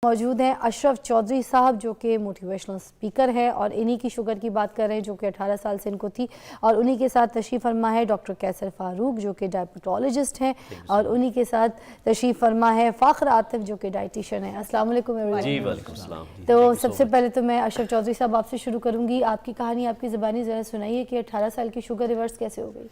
موجود ہیں اشرف چودھری صاحب جو کہ موٹیویشنل سپیکر ہے اور انہی کی شوگر کی بات کر رہے ہیں جو کہ 18 سال سے ان کو تھی، اور انہی کے ساتھ تشریف فرما ہے ڈاکٹر کیسر فاروق جو کہ ڈائبٹولوجسٹ ہیں، اور انہی کے ساتھ تشریف فرما ہے فاخر عاطف جو کہ ڈائٹیشن ہے۔ السلام علیکم جی وعلیکم السلام۔ تو سب سے پہلے تو میں اشرف چودھری صاحب آپ سے شروع کروں گی، آپ کی کہانی آپ کی زبانی ذرا سنائیے کہ 18 سال کی شوگر ریورس کیسے ہو گئی؟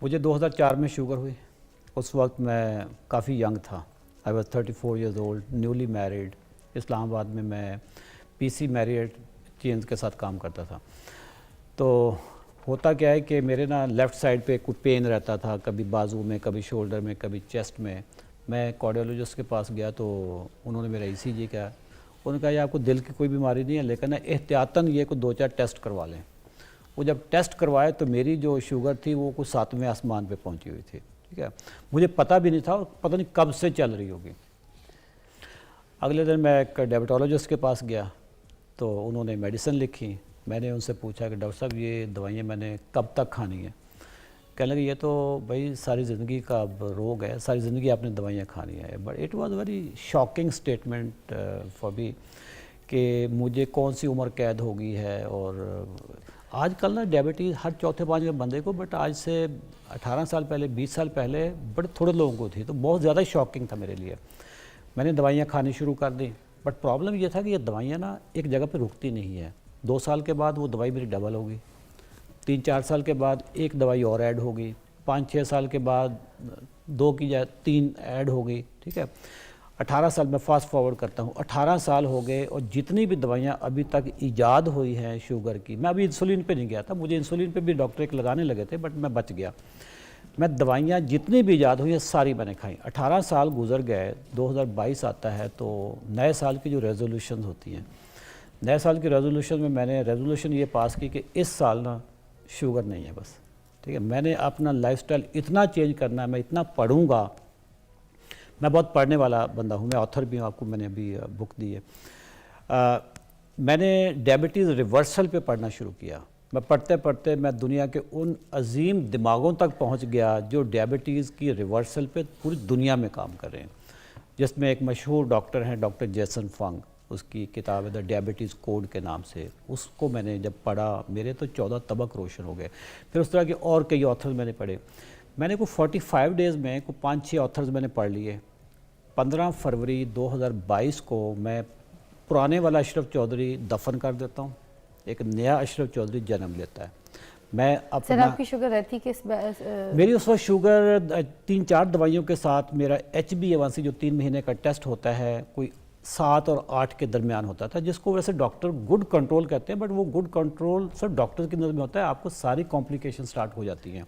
مجھے 2004 میں شوگر ہوئی، اس وقت میں کافی ینگ تھا، I was 34 years old, newly married۔ اسلام آباد میں پی سی میریٹ چینز کے ساتھ کام کرتا تھا۔ تو ہوتا کیا ہے کہ میرے نا لیفٹ سائڈ پہ کوئی پین رہتا تھا، کبھی بازو میں، کبھی شولڈر میں، کبھی چیسٹ میں۔ میں کارڈیولوجسٹ کے پاس گیا تو انہوں نے میرا ECG کیا، انہوں نے کہا یہ آپ کو دل کی کوئی بیماری نہیں ہے لیکن احتیاطاً یہ کو 2-4 ٹیسٹ کروا لیں۔ وہ جب ٹیسٹ کروائے تو میری جو شوگر تھی وہ کوئی 7ویں آسمان پہ پہنچی ہوئی تھی، ٹھیک ہے۔ مجھے پتہ بھی نہیں تھا، پتہ نہیں کب سے چل رہی ہوگی۔ اگلے دن میں ایک ڈائبٹولوجسٹ کے پاس گیا تو انہوں نے میڈیسن لکھی۔ میں نے ان سے پوچھا کہ ڈاکٹر صاحب یہ دوائیاں میں نے کب تک کھانی ہیں؟ کہنے لگے یہ تو بھائی ساری زندگی کا اب روگ ہے، ساری زندگی آپ نے دوائیاں کھانی ہے۔ But it was very shocking statement for me کہ مجھے کون سی عمر قید ہو گئی ہے۔ اور آج کل نا ڈائبٹیز ہر چوتھے پانچویں بندے کو، بٹ آج سے 18 سال پہلے، 20 سال پہلے بڑے تھوڑے لوگوں کو تھی، تو بہت زیادہ شاکنگ تھا میرے لیے۔ میں نے دوائیاں کھانی شروع کر دیں، بٹ پرابلم یہ تھا کہ یہ دوائیاں نا ایک جگہ پہ رکتی نہیں ہے۔ 2 سال کے بعد وہ دوائی میری ڈبل ہوگی، 3-4 سال کے بعد ایک دوائی اور ایڈ ہوگی، 5-6 سال کے بعد 2 کی جائے 3 ایڈ ہوگی، ٹھیک ہے۔ 18 سال میں فاسٹ فارورڈ کرتا ہوں، 18 سال ہو گئے اور جتنی بھی دوائیاں ابھی تک ایجاد ہوئی ہیں شوگر کی، میں ابھی انسولین پہ نہیں گیا تھا، مجھے انسولین پہ بھی ڈاکٹر ایک لگانے لگے تھے بٹ میں بچ گیا۔ میں دوائیاں جتنی بھی ایجاد ہوئی ہیں ساری میں نے کھائیں۔ 18 سال گزر گئے، 2022 آتا ہے تو نئے سال کی جو ریزولوشنز ہوتی ہیں، نئے سال کی ریزولوشن میں نے ریزولوشن یہ پاس کی کہ اس سال نا شوگر نہیں ہے بس، ٹھیک ہے۔ میں نے اپنا لائف سٹائل اتنا چینج کرنا ہے، میں اتنا پڑھوں گا۔ میں بہت پڑھنے والا بندہ ہوں، میں آتھر بھی ہوں، آپ کو میں نے ابھی بک دی ہے۔ میں نے ڈائبٹیز ریورسل پہ پڑھنا شروع کیا۔ میں پڑھتے پڑھتے میں دنیا کے ان عظیم دماغوں تک پہنچ گیا جو ڈائبٹیز کی ریورسل پہ پوری دنیا میں کام کر رہے ہیں، جس میں ایک مشہور ڈاکٹر ہیں ڈاکٹر جیسن فنگ، اس کی کتاب ہے دا ڈائبٹیز کوڈ کے نام سے۔ اس کو میں نے جب پڑھا میرے تو 14 طبق روشن ہو گئے۔ پھر اس طرح کے اور کئی آتھرز میں نے پڑھے۔ میں نے کوئی 45 ڈیز میں کوئی 5-6 آتھرز میں نے پڑھ لیے۔ 15 فروری 2022 کو میں پرانے والا اشرف چودھری دفن کر دیتا ہوں، ایک نیا اشرف چودھری جنم لیتا ہے۔ میں سر آپ کی شوگر رہتی کس میری اس وقت شوگر 3-4 دوائیوں کے ساتھ میرا HbA1c جو 3 مہینے کا ٹیسٹ ہوتا ہے کوئی 7 اور 8 کے درمیان ہوتا تھا، جس کو ویسے ڈاکٹر گڈ کنٹرول کہتے ہیں، بٹ وہ گڈ کنٹرول صرف ڈاکٹر کی نظر میں ہوتا ہے، آپ کو ساری کمپلیکیشن سٹارٹ ہو جاتی ہیں۔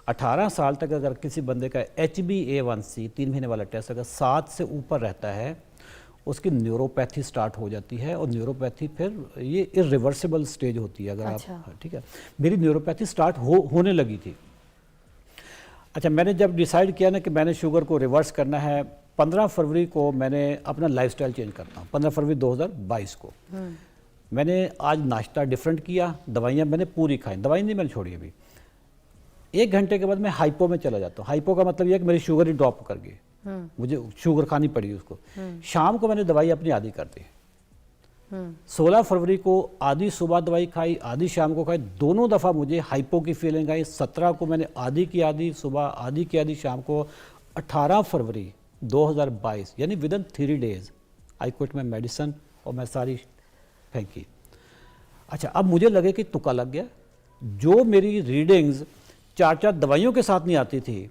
18 سال تک اگر کسی بندے کا HbA1c 3 مہینے والا ٹیسٹ اگر 7 سے اوپر رہتا ہے، اس کی نیوروپیتھی سٹارٹ ہو جاتی ہے، اور نیوروپیتھی پھر یہ irreversible سٹیج ہوتی ہے اگر آپ، ٹھیک ہے۔ میری نیوروپیتھی سٹارٹ ہونے لگی تھی۔ اچھا، میں نے جب ڈیسائیڈ کیا نا کہ میں نے شوگر کو ریورس کرنا ہے، 15 فروری کو میں نے اپنا لائف سٹائل چینج کرتا ہوں، 15 فروری 2022 کو میں نے آج ناشتہ ڈیفرنٹ کیا، دوائیاں میں نے پوری کھائیں، دوائی نہیں میں نے چھوڑی ابھی۔ 1 گھنٹے کے بعد میں ہائپو میں چلا جاتا ہوں۔ ہائپو کا مطلب یہ ہے کہ میری شوگر ہی ڈراپ کر گئی، مجھے شوگر کھانی پڑی اس کو۔ شام کو میں نے دوائی اپنی آدھی کر دی۔ 16 فروری کو آدھی صبح دوائی کھائی، آدھی شام کو کھائی، دونوں دفعہ مجھے ہائپو کی فیلنگ آئی۔ 17 کو میں نے آدھی کی آدھی صبح، آدھی کی آدھی شام کو۔ 18 فروری 2022 یعنی ودن 3 days آئی کوئٹ میں میڈیسن اور میں ساری پھینکی۔ اچھا، اب مجھے لگے کہ تکا لگ گیا، جو میری ریڈنگز 4 دوائیوں کے ساتھ نہیں آتی تھی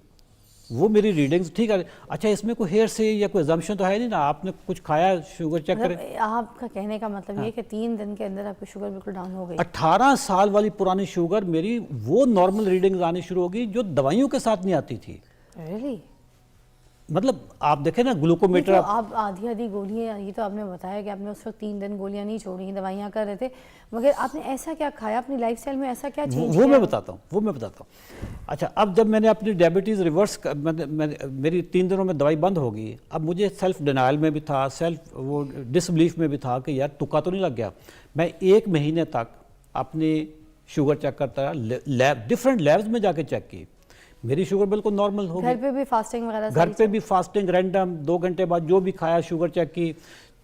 وہ میری ریڈنگز ٹھیک ہے۔ اچھا، اس میں کوئی ہیئر سے یا کوئی ایگزمپشن تو ہے نہیں نا، آپ نے کچھ کھایا شوگر چیک کریں۔ آپ کا کہنے کا مطلب یہ کہ 3 دن کے اندر آپ کی شوگر بالکل ڈاؤن ہو گئی؟ 18 سال والی پرانی شوگر میری وہ نارمل ریڈنگز آنی شروع ہو گئی جو دوائیوں کے ساتھ نہیں آتی تھی۔ ریلی؟ مطلب آپ دیکھیں نا گلوکومیٹر، آپ آدھی گولیاں، یہ تو آپ نے بتایا کہ آپ نے اس وقت 3 دن گولیاں نہیں چھوڑی، دوائیاں کر رہے تھے، مگر آپ نے ایسا کیا کھایا اپنی لائف سٹائل میں، ایسا کیا چینج کیا؟ وہ میں بتاتا ہوں۔ اچھا، اب جب میں نے اپنی ڈائبٹیز ریورس، میری 3 دنوں میں دوائی بند ہوگی، اب مجھے سیلف ڈینائل میں بھی تھا، وہ ڈس بلیف میں بھی تھا کہ یار تکا تو نہیں لگ گیا۔ میں 1 مہینے تک اپنی شوگر چیک کرتا رہا، ڈفرینٹ لیبز میں جا کے چیک کی، میری شوگر بالکل نارمل ہوگی۔ گھر پہ بھی فاسٹنگ وغیرہ؟ گھر پہ بھی فاسٹنگ رینڈم 2 گھنٹے بعد جو بھی کھایا شوگر چیک کی،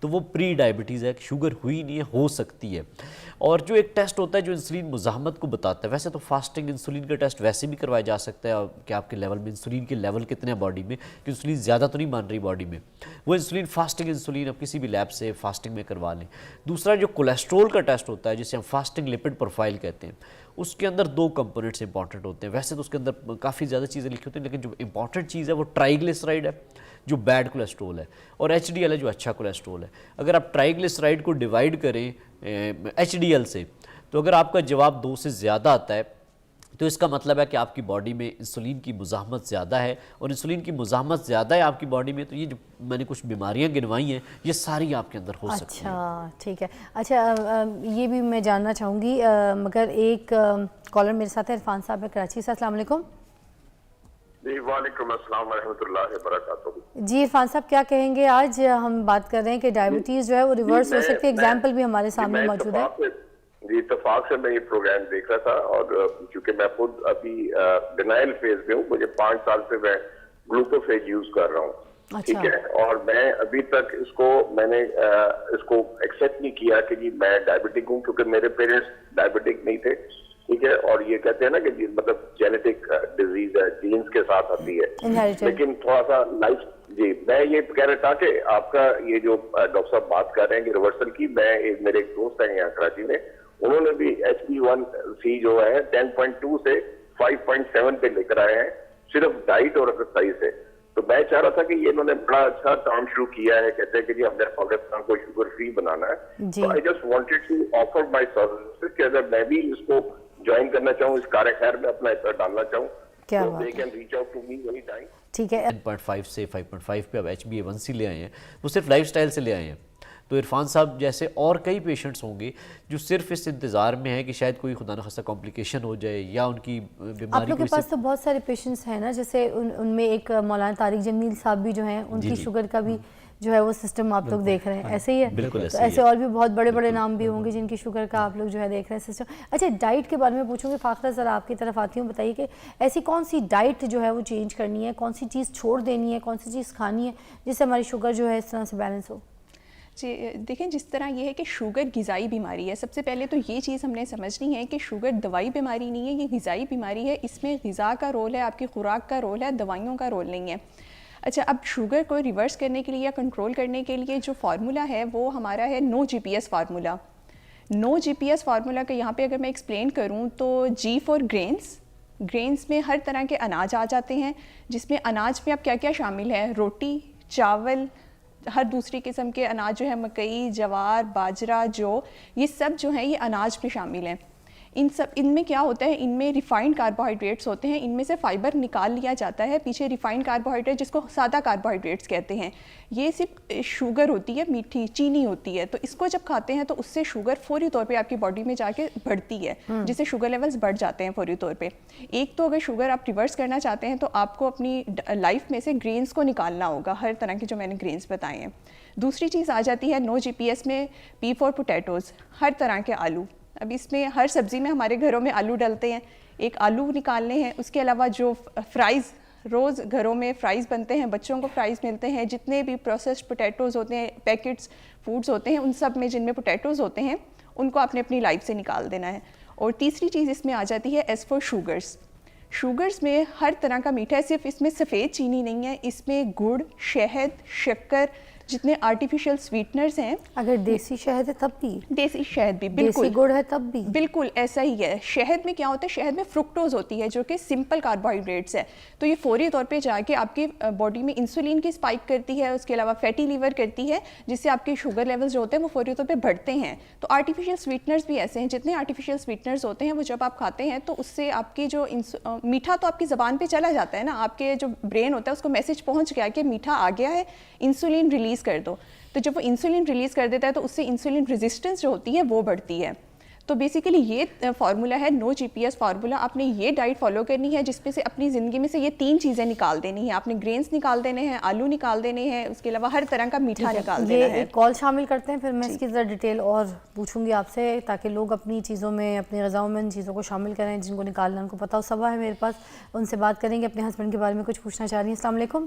تو وہ پری ڈائبٹیز ہے, شوگر ہوئی نہیں ہے, ہو سکتی ہے. اور جو ایک ٹیسٹ ہوتا ہے جو انسولین مزاحمت کو بتاتا ہے, ویسے تو فاسٹنگ انسولین کا ٹیسٹ ویسے بھی کروایا جا سکتا ہے کہ آپ کے لیول میں انسولین کے لیول کتنے ہیں باڈی میں, کہ انسولین زیادہ تو نہیں مان رہی باڈی میں, وہ انسولین فاسٹنگ انسولین آپ کسی بھی لیب سے فاسٹنگ میں کروا لیں. دوسرا جو کولیسٹرول کا ٹیسٹ ہوتا ہے جسے ہم فاسٹنگ لپڈ پروفائل کہتے ہیں, اس کے اندر 2 کمپوننٹس امپورٹنٹ ہوتے ہیں. ویسے تو اس کے اندر کافی زیادہ چیزیں لکھی ہوتی ہیں, لیکن جو امپورٹنٹ چیز ہے وہ ٹرائیگلیسرائڈ ہے جو بیڈ کولیسٹرول ہے, اور ایچ ڈی ایل ہے جو اچھا کولیسٹرول ہے. اگر آپ ٹرائیگلیسرائڈ کو ڈیوائڈ کریں ایچ ڈی ایل سے, تو اگر آپ کا جواب 2 سے زیادہ آتا ہے تو اس کا مطلب ہے کہ آپ کی باڈی میں انسولین کی مزاحمت زیادہ ہے, اور انسولین کی مزاحمت زیادہ ہے آپ کی باڈی میں تو یہ جو میں نے کچھ بیماریاں گنوائی ہیں یہ ساری آپ کے اندر ہو سکتی ہیں. اچھا ٹھیک ہے. اچھا یہ بھی میں جاننا چاہوں گی, مگر ایک کالر میرے ساتھ ہے, عرفان صاحب ہے کراچی سے. السلام علیکم. جی وعلیکم السلام ورحمۃ اللہ وبرکاتہ. جی عرفان صاحب کیا کہیں گے؟ آج ہم بات کر رہے ہیں کہ ڈائبٹیز جو ہے وہ ریورس ہو سکتی ہے. ایگزامپل بھی ہمارے سامنے موجود ہے. جی اتفاق سے میں یہ پروگرام دیکھ رہا تھا, اور چونکہ میں خود ابھی ڈینائل فیز میں ہوں, مجھے 5 سال سے میں گلوکوفیج یوز کر رہا ہوں, ٹھیک ہے, اور میں ابھی تک میں نے اس کو ایکسپٹ نہیں کیا کہ جی میں ڈائبٹک ہوں, کیونکہ میرے پیرنٹس ڈائبٹک نہیں تھے, ٹھیک ہے, اور یہ کہتے ہیں نا کہ مطلب جینیٹک ڈیزیز ہے, جینز کے ساتھ آتی ہے, لیکن تھوڑا سا لائف. جی میں یہ کہہ رہا تھا کہ آپ کا یہ جو ڈاکٹر صاحب بات کر رہے ہیں کہ ریورسل کی, میرے ایک دوست ہیں یہاں کراچی میں, انہوں نے بھی HbA1c جو ہے 10.2 سے 5.7 پہ لے کر آئے ہیں صرف ڈائٹ اور ایکسرسائز سے. تو میں چاہ رہا تھا کہ یہ انہوں نے بڑا اچھا کام شروع کیا ہے, کہتے ہیں کہ جی ہم نے پاکستان کو شوگر فری بنانا ہے. تو I just wanted to offer my services کہ اگر میں بھی اس کو جوائن کرنا چاہوں, اس کار خیر میں اپنا حصہ ڈالنا چاہوں, تو they can reach out to me anytime. ٹھیک ہے. 10.5 سے 5.5 پہ اب HbA1c لے آئے ہیں, وہ صرف لائف سٹائل سے لے آئے ہیں. تو عرفان صاحب جیسے اور کئی پیشنٹس ہوں گے جو صرف اس انتظار میں ہیں کہ شاید کوئی خدا نخواستہ کمپلیکیشن ہو جائے یا ان کی بیماری. آپ لوگ کے پاس تو بہت سارے پیشنٹس ہیں نا, جیسے ان میں ایک مولانا طارق جمیل صاحب بھی جو ہیں, ان کی شوگر کا بھی جو ہے وہ سسٹم آپ لوگ دیکھ رہے ہیں, ایسے ہی ہے. بالکل تو ایسے اور بھی بہت بڑے بڑے نام بھی ہوں گے جن کی شوگر کا آپ لوگ جو ہے دیکھ رہے ہیں سسٹم. اچھا ڈائٹ کے بارے میں پوچھوں گی, فاخرہ ذرا آپ کی طرف آتی ہوں, بتائیے کہ ایسی کون سی ڈائٹ جو ہے وہ چینج کرنی ہے, کون سی چیز چھوڑ دینی ہے, کون سی چیز کھانی ہے جس سے ہماری شوگر جو ہے اس طرح سے بیلنس ہو؟ جی دیکھیں, جس طرح یہ ہے کہ شوگر غذائی بیماری ہے, سب سے پہلے تو یہ چیز ہم نے سمجھنی ہے کہ شوگر دوائی بیماری نہیں ہے, یہ غذائی بیماری ہے. اس میں غذا کا رول ہے, آپ کی خوراک کا رول ہے, دوائیوں کا رول نہیں ہے. اچھا, اب شوگر کو ریورس کرنے کے لیے یا کنٹرول کرنے کے لیے جو فارمولا ہے وہ ہمارا ہے نو جی پی ایس فارمولا. نو جی پی ایس فارمولا کا یہاں پہ اگر میں ایکسپلین کروں تو جی فار گرینس. گرینس میں ہر طرح کے اناج آ جاتے ہیں, جس میں اناج میں اب کیا کیا شامل ہے, روٹی, چاول, ہر دوسری قسم کے اناج جو ہے, مکئی, جوار, باجرہ, جو یہ سب جو ہیں یہ اناج میں شامل ہیں. ان میں کیا ہوتا ہے, ان میں ریفائنڈ کاربوہائیڈریٹس ہوتے ہیں, ان میں سے فائبر نکال لیا جاتا ہے. پیچھے ریفائنڈ کاربوہائیڈریٹ جس کو سادہ کاربوہائیڈریٹس کہتے ہیں, یہ صرف شوگر ہوتی ہے, میٹھی چینی ہوتی ہے. تو اس کو جب کھاتے ہیں تو اس سے شوگر فوری طور پہ آپ کی باڈی میں جا کے بڑھتی ہے, جس سے شوگر لیولز بڑھ جاتے ہیں فوری طور پہ. ایک تو اگر شوگر آپ ریورس کرنا چاہتے ہیں تو آپ کو اپنی لائف میں سے گرینز کو نکالنا ہوگا, ہر طرح کے جو میں نے گرینز بتائے ہیں. دوسری چیز آ جاتی ہے نو جی پی ایس میں پی فار پوٹیٹوز, ہر طرح کے آلو. اب اس میں ہر سبزی میں ہمارے گھروں میں آلو ڈلتے ہیں, ایک آلو نکالنے ہیں. اس کے علاوہ جو فرائز, روز گھروں میں فرائز بنتے ہیں, بچوں کو فرائز ملتے ہیں, جتنے بھی پروسیسڈ پوٹیٹوز ہوتے ہیں, پیکٹس فوڈز ہوتے ہیں, ان سب میں جن میں پوٹیٹوز ہوتے ہیں ان کو آپ نے اپنی لائف سے نکال دینا ہے. اور تیسری چیز اس میں آ جاتی ہے ایز فار شوگرز. شوگرز میں ہر طرح کا میٹھا ہے, صرف اس میں سفید چینی نہیں ہے, اس میں گڑ, شہد, شکر, جتنے آرٹیفیشل سویٹنرز ہیں. اگر دیسی شہد ہے تب بھی, دیسی شہد بھی, بالکل دیسی گڑ ہے تب بھی, بالکل ایسا ہی ہے. شہد میں کیا ہوتا ہے, شہد میں فرکٹوز ہوتی ہے جو کہ سمپل کاربوہائیڈریٹس ہے, تو یہ فوری طور پہ جا کے آپ کی باڈی میں انسولین کی اسپائک کرتی ہے, اس کے علاوہ فیٹی لیور کرتی ہے, جس سے آپ کے شوگر لیولز جو ہوتے ہیں وہ فوری طور پہ بڑھتے ہیں. تو آرٹیفیشل سویٹنرز بھی ایسے ہیں, جتنے آرٹیفیشل سویٹنرز ہوتے ہیں وہ جب آپ کھاتے ہیں تو اس سے آپ کی جو میٹھا تو آپ کی زبان پہ چلا جاتا ہے نا, آپ کے جو برین ہوتا ہے اس کو میسج پہنچ گیا کہ میٹھا آ گیا ہے, انسولین ریلیز کر دو. تو جب وہ انسولین ریلیز کر دیتا ہے تو اس سے انسولین ریزسٹنس جو ہوتی ہے وہ بڑھتی ہے. تو بیسیکلی یہ فارمولا ہے نو جی پی ایس فارمولا. آپ نے یہ ڈائٹ فالو کرنی ہے جس میں سے اپنی زندگی میں سے یہ 3 چیزیں نکال دینی ہیں. آپ نے گرینز نکال دینے ہیں, آلو نکال دینے ہیں, اس کے علاوہ ہر طرح کا میٹھا نکال دینا ہے. یہ کال شامل کرتے ہیں, پھر میں اس کی ذرا ڈیٹیل اور پوچھوں گی آپ سے تاکہ لوگ اپنی چیزوں میں, اپنی غذاؤں میں ان چیزوں کو شامل کریں جن کو نکالنا ان کو پتہ ہو. صبا ہے میرے پاس, ان سے بات کریں گے, اپنے ہسبینڈ کے بارے میں کچھ پوچھنا چاہ رہی ہیں. السلام علیکم.